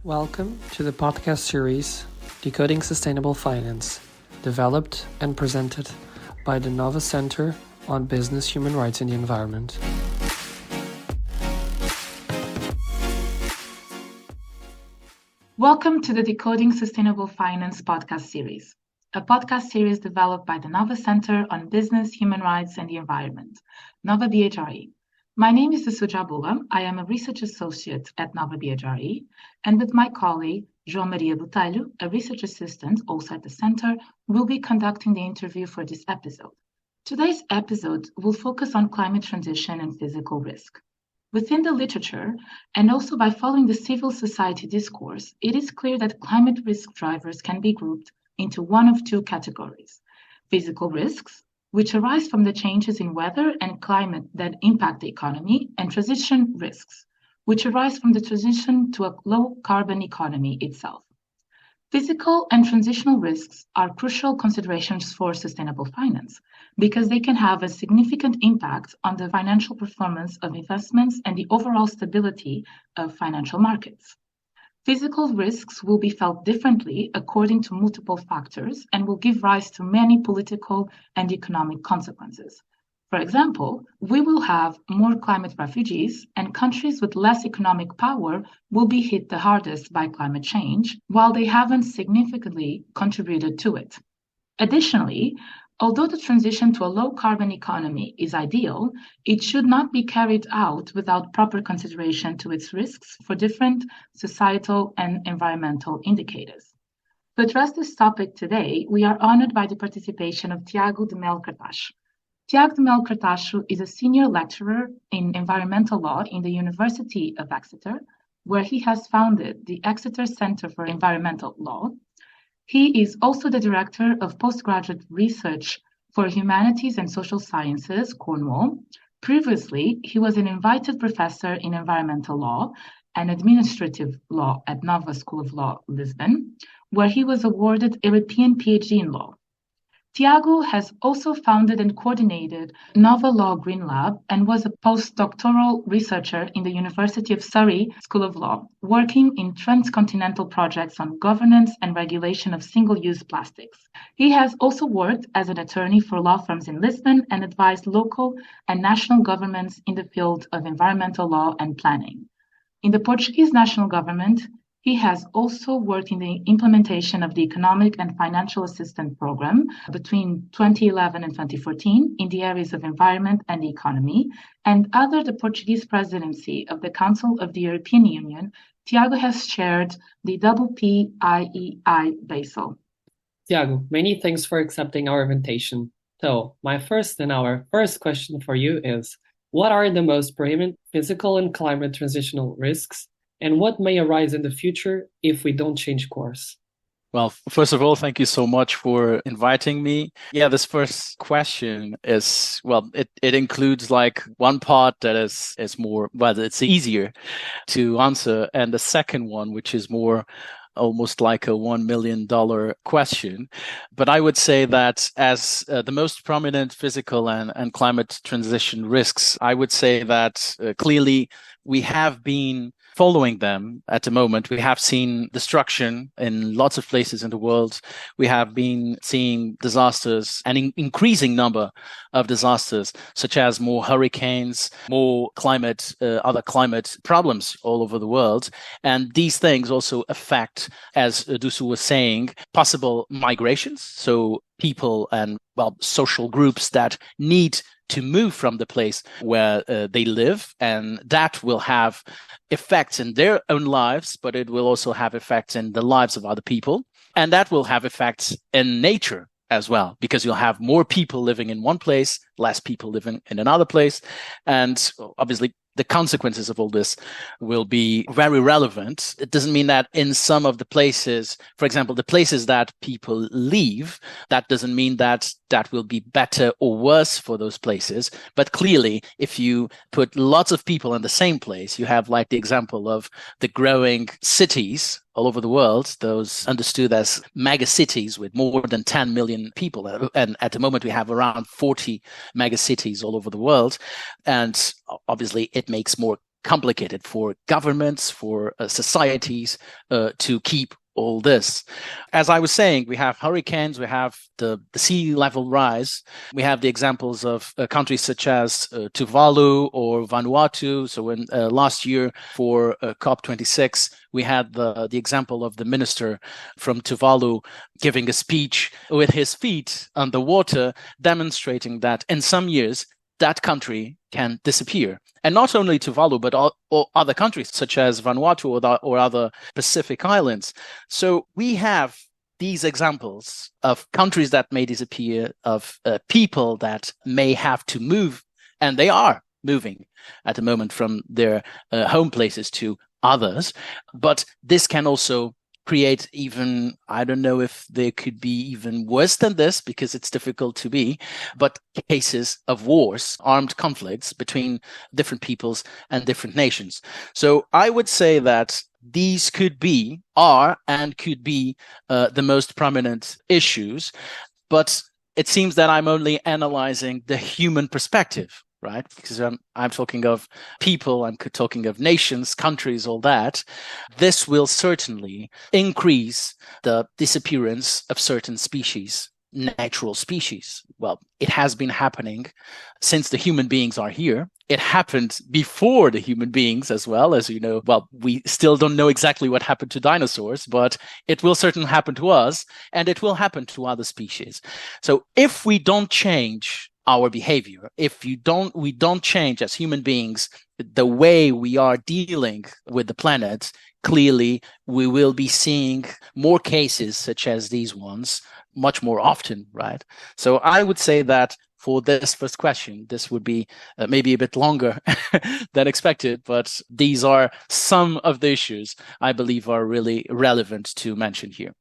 Welcome to the podcast series Decoding Sustainable Finance, developed and presented by the Nova Center on Business, Human Rights and the Environment. Welcome to the Decoding Sustainable Finance podcast series, a podcast series developed by the Nova Center on Business, Human Rights and the Environment, Nova BHRE. My name is Djabula. I am a research associate at Nova BHRE, and with my colleague, João Botelho, a research assistant also at the center, will be conducting the interview for this episode. Today's episode will focus on climate transition and physical risk. Within the literature, and also by following the civil society discourse, it is clear that climate risk drivers can be grouped into one of two categories: physical risks, which arise from the changes in weather and climate that impact the economy, and transition risks, which arise from the transition to a low-carbon economy itself. Physical and transitional risks are crucial considerations for sustainable finance because they can have a significant impact on the financial performance of investments and the overall stability of financial markets. Physical risks will be felt differently according to multiple factors and will give rise to many political and economic consequences. For example, we will have more climate refugees, and countries with less economic power will be hit the hardest by climate change, while they haven't significantly contributed to it. Additionally, although the transition to a low-carbon economy is ideal, it should not be carried out without proper consideration to its risks for different societal and environmental indicators. To address this topic today, we are honored by the participation of Tiago de Melo Cartaxo. Tiago de Melo Cartaxo is a senior lecturer in environmental law in the University of Exeter, where he has founded the Exeter Center for Environmental Law. He is also the director of Postgraduate Research for Humanities and Social Sciences, Cornwall. Previously, he was an invited professor in environmental law and administrative law at Nova School of Law, Lisbon, where he was awarded a European PhD in law. Tiago has also founded and coordinated Nova Law Green Lab and was a postdoctoral researcher in the University of Surrey School of Law, working in transcontinental projects on governance and regulation of single-use plastics. He has also worked as an attorney for law firms in Lisbon and advised local and national governments in the field of environmental law and planning. In the Portuguese national government, he has also worked in the implementation of the Economic and Financial Assistance Program between 2011 and 2014 in the areas of environment and the economy, and under the Portuguese presidency of the Council of the European Union, Tiago has chaired the PPIEI Basel. Tiago, many thanks for accepting our invitation. So, our first question for you is, what are the most preeminent physical and climate transitional risks, and what may arise in the future if we don't change course? Well, first of all, thank you so much for inviting me. Yeah, this first question is, it includes like one part that is more, it's easier to answer. And the second one, which is more almost like a $1 million question. But I would say that as the most prominent physical and climate transition risks, I would say that clearly we have been following them at the moment. We have seen destruction in lots of places in the world. We have been seeing disasters, an increasing number of disasters, such as more hurricanes, more other climate problems all over the world. And these things also affect, as Dussu was saying, possible migrations. So people and social groups that need to move from the place where they live, and that will have effects in their own lives, but it will also have effects in the lives of other people. And that will have effects in nature as well, because you'll have more people living in one place, less people living in another place. And obviously, the consequences of all this will be very relevant. It doesn't mean that in some of the places, for example, the places that people leave, that doesn't mean that that will be better or worse for those places. But clearly, if you put lots of people in the same place, you have like the example of the growing cities all over the world, those understood as mega cities with more than 10 million people. And at the moment, we have around 40 mega cities all over the world. And obviously, it makes more complicated for governments, for societies to keep all this. As I was saying, we have hurricanes, we have the sea level rise, we have the examples of countries such as Tuvalu or Vanuatu. So when last year for COP26, we had the example of the minister from Tuvalu giving a speech with his feet on the water, demonstrating that in some years that country can disappear. And not only Tuvalu, but all other countries such as Vanuatu or other Pacific islands. So we have these examples of countries that may disappear, of people that may have to move, and they are moving at the moment from their home places to others. But this can also create even, I don't know if they could be even worse than this, because it's difficult to be, but cases of wars, armed conflicts between different peoples and different nations. So I would say that these could be, are, and could be the most prominent issues, but it seems that I'm only analyzing the human perspective, right? Because I'm talking of people, I'm talking of nations, countries, all that. This will certainly increase the disappearance of certain species, natural species. Well, it has been happening since the human beings are here. It happened before the human beings as well, as you know. Well, we still don't know exactly what happened to dinosaurs, but it will certainly happen to us, and it will happen to other species. So if we don't change our behavior, if we don't change as human beings the way we are dealing with the planet, clearly we will be seeing more cases such as these ones much more often, right? So I would say that for this first question, this would be maybe a bit longer than expected, but these are some of the issues I believe are really relevant to mention here.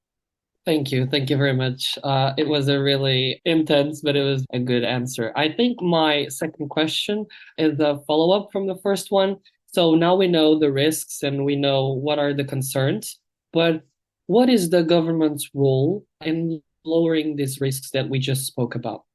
Thank you. Thank you very much. It was a really intense, but it was a good answer. I think my second question is a follow-up from the first one. So now we know the risks and we know what are the concerns, but what is the government's role in lowering these risks that we just spoke about?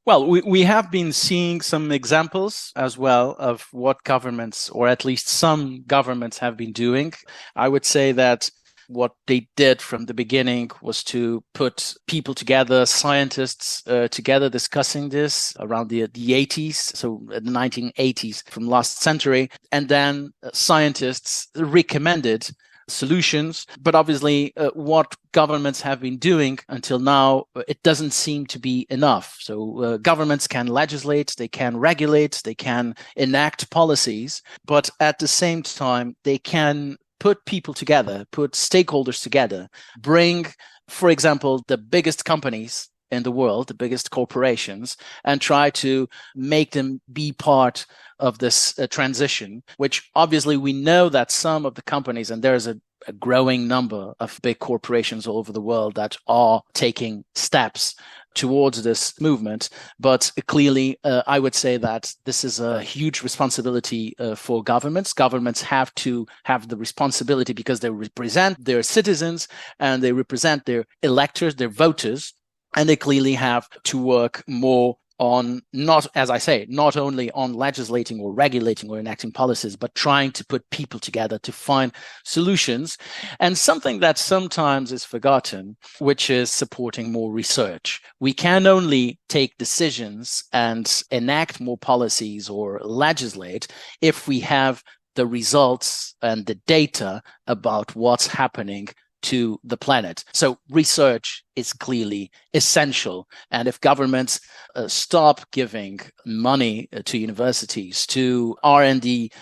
Well, we have been seeing some examples as well of what governments, or at least some governments, have been doing. I would say that what they did from the beginning was to put people together, scientists together, discussing this around the 80s, so the 1980s from last century. And then scientists recommended solutions. But obviously, what governments have been doing until now, it doesn't seem to be enough. So governments can legislate, they can regulate, they can enact policies, but at the same time, they can put people together, put stakeholders together, bring, for example, the biggest companies in the world, the biggest corporations, and try to make them be part of this transition, which obviously we know that some of the companies, and there's a growing number of big corporations all over the world that are taking steps towards this movement. But clearly, I would say that this is a huge responsibility for governments. Governments have to have the responsibility because they represent their citizens and they represent their electors, their voters, and they clearly have to work more on, not, as I say, not only on legislating or regulating or enacting policies, but trying to put people together to find solutions. And something that sometimes is forgotten, which is supporting more research. We can only take decisions and enact more policies or legislate if we have the results and the data about what's happening to the planet. So research is clearly essential. And if governments stop giving money to universities, to R&D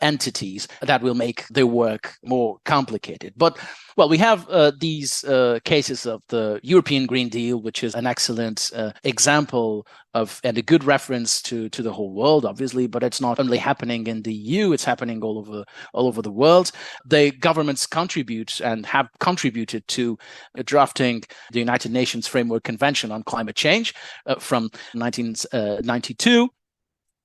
entities, that will make their work more complicated. But, well, we have these cases of the European Green Deal, which is an excellent example of, and a good reference to the whole world, obviously, but it's not only happening in the EU, it's happening all over the world. The governments contribute and have contributed to drafting the United Nations Framework Convention on Climate Change from 1992.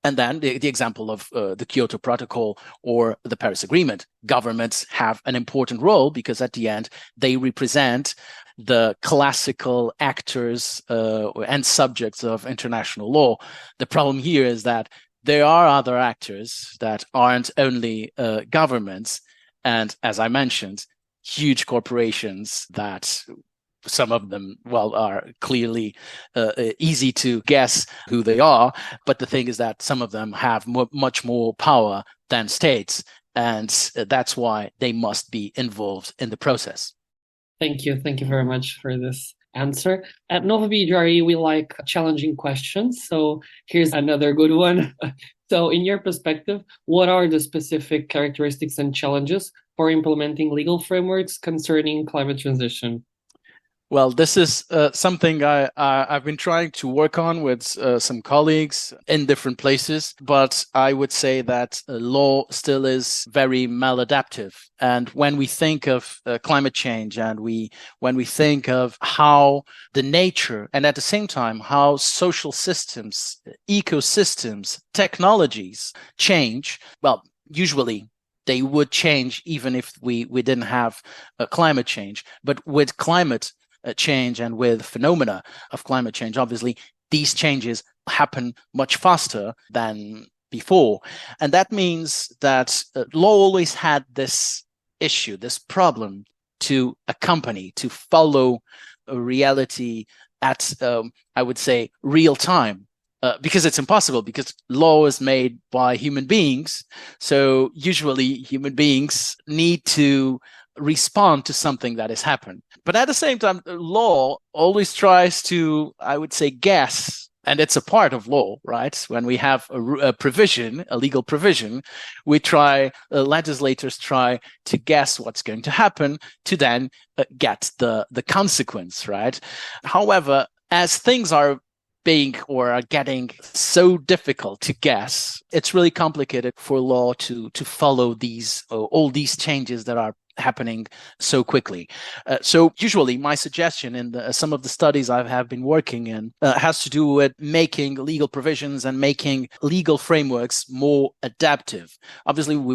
And then the example of the Kyoto Protocol or the Paris Agreement. Governments have an important role because at the end, they represent the classical actors and subjects of international law. The problem here is that there are other actors that aren't only governments, and as I mentioned, huge corporations that some of them, well, are clearly easy to guess who they are. But the thing is that some of them have much more power than states. And that's why they must be involved in the process. Thank you. Thank you very much for this answer. At Nova BGRE, we like challenging questions. So here's another good one. So in your perspective, what are the specific characteristics and challenges for implementing legal frameworks concerning climate transition? Well, this is something I've been trying to work on with some colleagues in different places, but I would say that law still is very maladaptive. And when we think of climate change and when we think of how the nature and at the same time how social systems, ecosystems, technologies change, well, usually they would change even if we didn't have climate change. But with climate change and with phenomena of climate change, obviously these changes happen much faster than before. And that means that law always had this issue, this problem to accompany, to follow a reality at, I would say, real time. Because it's impossible, because law is made by human beings. So usually human beings need to respond to something that has happened. But at the same time, law always tries to, I would say, guess. And it's a part of law, right? When we have a provision, a legal provision, we legislators try to guess what's going to happen to then get the consequence, right? However, as things are getting so difficult to guess, it's really complicated for law to follow all these changes that are happening so quickly. So usually my suggestion in some of the studies I have been working in has to do with making legal provisions and making legal frameworks more adaptive. Obviously, we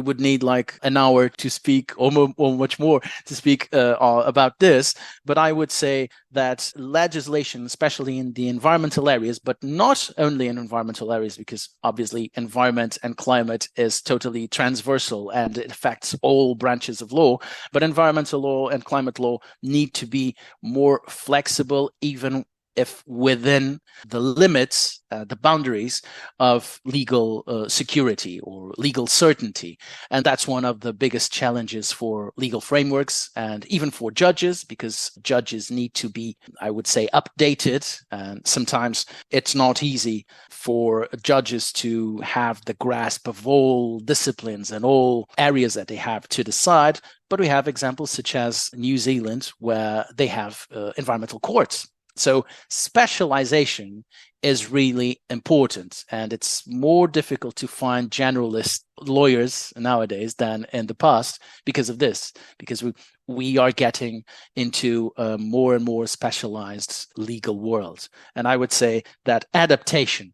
would need like an hour to speak or much more to speak about this. But I would say that legislation, especially in the environmental areas, but not only in environmental areas, because obviously environment and climate is totally transversal and it affects all branches of law. But environmental law and climate law need to be more flexible, even if within the limits, the boundaries of legal security or legal certainty. And that's one of the biggest challenges for legal frameworks and even for judges, because judges need to be, I would say, updated. And sometimes it's not easy for judges to have the grasp of all disciplines and all areas that they have to decide. But we have examples such as New Zealand, where they have environmental courts. So specialization is really important, and it's more difficult to find generalist lawyers nowadays than in the past because of this, because we are getting into a more and more specialized legal world. And I would say that adaptation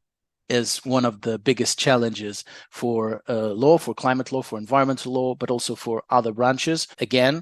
is one of the biggest challenges for law, for climate law, for environmental law, but also for other branches. Again,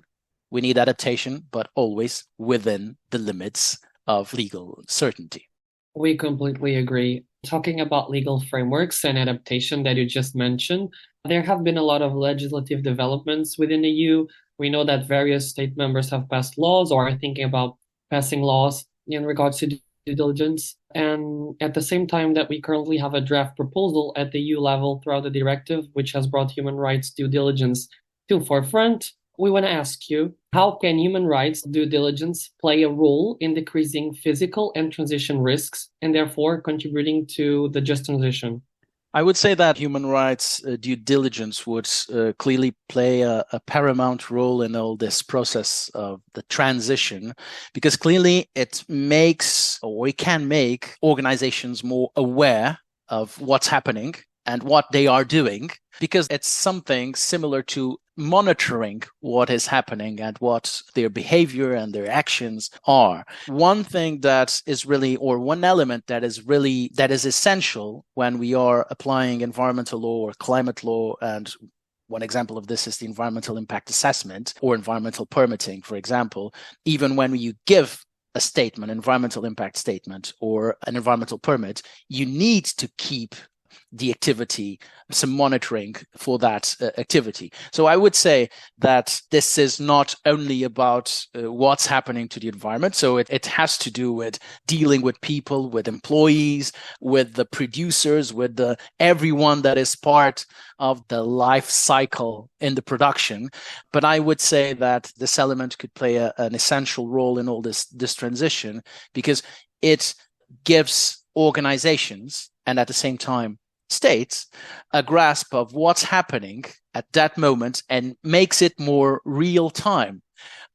we need adaptation, but always within the limits of legal certainty. We completely agree. Talking about legal frameworks and adaptation that you just mentioned, there have been a lot of legislative developments within the EU. We know that various state members have passed laws or are thinking about passing laws in regards to due diligence. And at the same time that we currently have a draft proposal at the EU level throughout the directive, which has brought human rights due diligence to forefront, we want to ask you, how can human rights due diligence play a role in decreasing physical and transition risks and therefore contributing to the just transition? I would say that human rights due diligence would clearly play a paramount role in all this process of the transition, because clearly it can make organizations more aware of what's happening and what they are doing, because it's something similar to monitoring what is happening and what their behavior and their actions are. One thing that is really, or one element that is essential when we are applying environmental law or climate law, and one example of this is the environmental impact assessment or environmental permitting, for example. Even when you give a statement, environmental impact statement or an environmental permit, you need to keep the activity, some monitoring for that activity. So I would say that this is not only about what's happening to the environment. So it has to do with dealing with people, with employees, with the producers, with everyone that is part of the life cycle in the production. But I would say that this element could play an essential role in all this transition, because it gives organizations and at the same time states a grasp of what's happening at that moment and makes it more real time.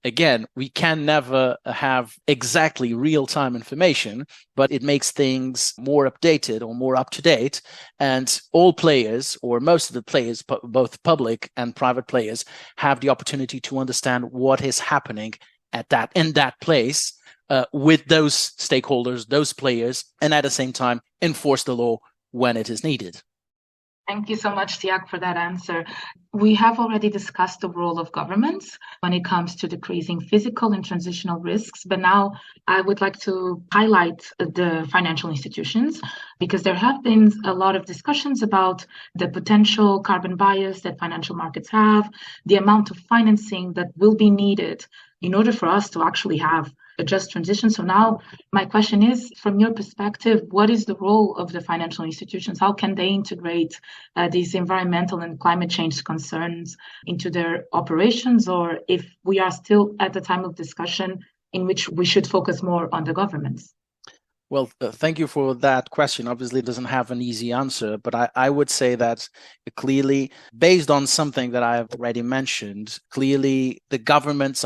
Again, we can never have exactly real-time information, but it makes things more updated or more up-to-date. And all players, or most of the players, both public and private players, have the opportunity to understand what is happening in that place with those stakeholders, those players, and at the same time enforce the law when it is needed. Thank you so much, Tiago, for that answer. We have already discussed the role of governments when it comes to decreasing physical and transitional risks, but now I would like to highlight the financial institutions, because there have been a lot of discussions about the potential carbon bias that financial markets have, the amount of financing that will be needed in order for us to actually have a just transition. So now my question is, from your perspective, what is the role of the financial institutions? How can they integrate these environmental and climate change concerns into their operations? Or if we are still at the time of discussion in which we should focus more on the governments? Well, thank you for that question. Obviously, it doesn't have an easy answer, but I would say that clearly, based on something that I have already mentioned, clearly the governments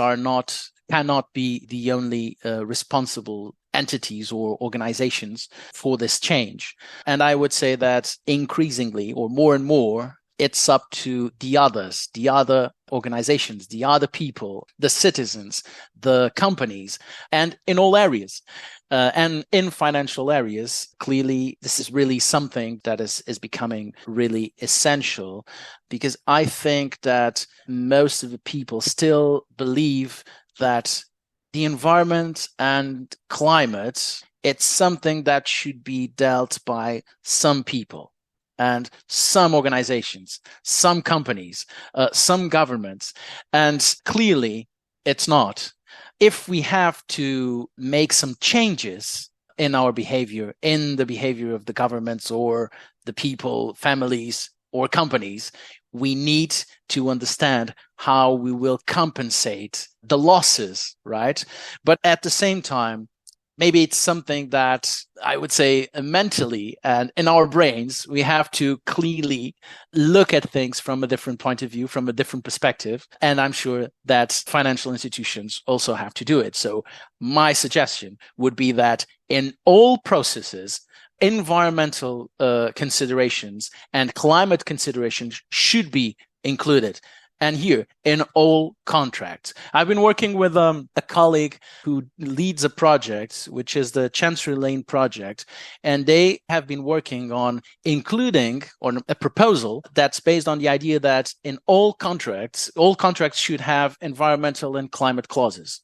cannot be the only responsible entities or organizations for this change. And I would say that increasingly, or more and more, it's up to the others, the other organizations, the other people, the citizens, the companies, and in all areas. And in financial areas, clearly, this is really something that is becoming really essential, because I think that most of the people still believe that the environment and climate, it's something that should be dealt by some people and some organizations, some companies, some governments. And clearly, it's not. If we have to make some changes in our behavior, in the behavior of the governments or the people, families, or companies, we need to understand how we will compensate the losses, right? But at the same time, maybe it's something that I would say mentally and in our brains, we have to clearly look at things from a different point of view, from a different perspective. And I'm sure that financial institutions also have to do it. So my suggestion would be that in all processes, environmental considerations and climate considerations should be included. And here, in all contracts. I've been working with a colleague who leads a project, which is the Chancery Lane project, and they have been working on including on a proposal that's based on the idea that in all contracts should have environmental and climate clauses.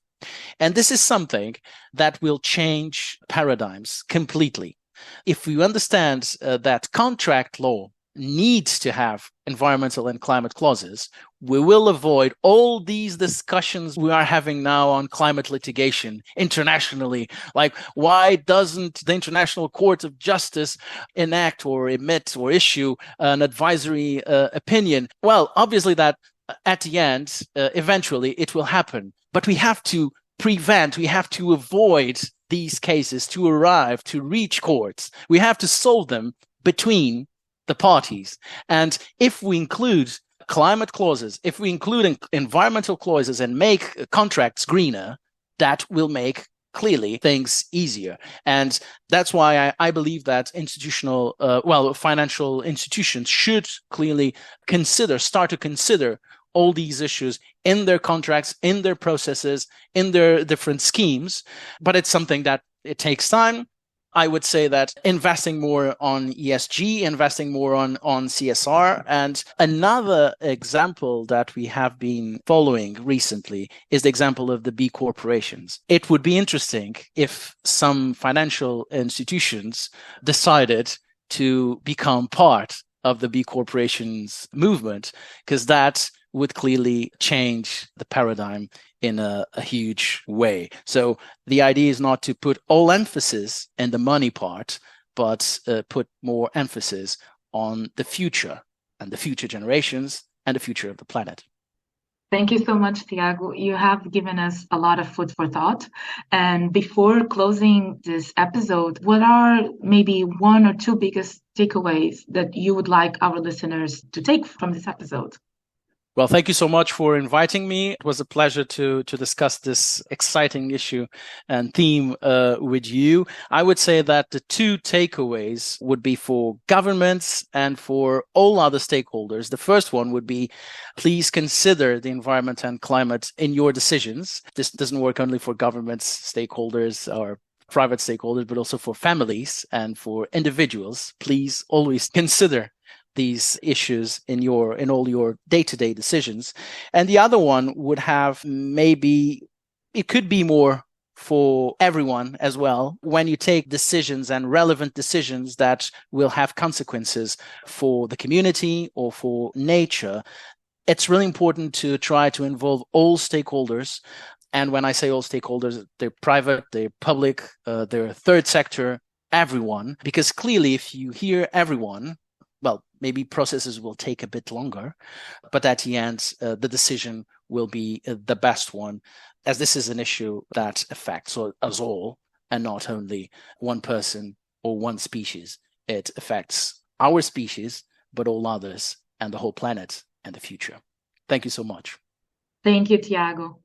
And this is something that will change paradigms completely. If we understand that contract law needs to have environmental and climate clauses, we will avoid all these discussions we are having now on climate litigation internationally. Like, why doesn't the International Court of Justice enact or emit or issue an advisory opinion? Well, obviously that at the end, eventually it will happen. But we have to we have to avoid these cases to reach courts. We have to solve them between the parties. And if we include climate clauses, if we include environmental clauses and make contracts greener, that will make clearly things easier. And that's why I believe that financial institutions should clearly start to consider all these issues in their contracts, in their processes, in their different schemes. But it's something that it takes time. I would say that investing more on ESG, investing more on CSR. And another example that we have been following recently is the example of the B corporations. It would be interesting if some financial institutions decided to become part of the B Corporations movement, because that would clearly change the paradigm in a huge way. So the idea is not to put all emphasis in the money part, but put more emphasis on the future and the future generations and the future of the planet. Thank you so much, Tiago. You have given us a lot of food for thought. And before closing this episode, what are maybe one or two biggest takeaways that you would like our listeners to take from this episode? Well, thank you so much for inviting me. It was a pleasure to discuss this exciting issue and theme with you. I would say that the two takeaways would be for governments and for all other stakeholders. The first one would be, please consider the environment and climate in your decisions. This doesn't work only for governments, stakeholders, or private stakeholders, but also for families and for individuals. Please always consider these issues in all your day-to-day decisions. And the other one would have, maybe it could be more for everyone as well, when you take decisions and relevant decisions that will have consequences for the community or for nature, it's really important to try to involve all stakeholders. And when I say all stakeholders, they're private, they're public, they're third sector, everyone, because clearly if you hear everyone, well, maybe processes will take a bit longer, but at the end, the decision will be the best one, as this is an issue that affects us all and not only one person or one species. It affects our species, but all others and the whole planet and the future. Thank you so much. Thank you, Tiago.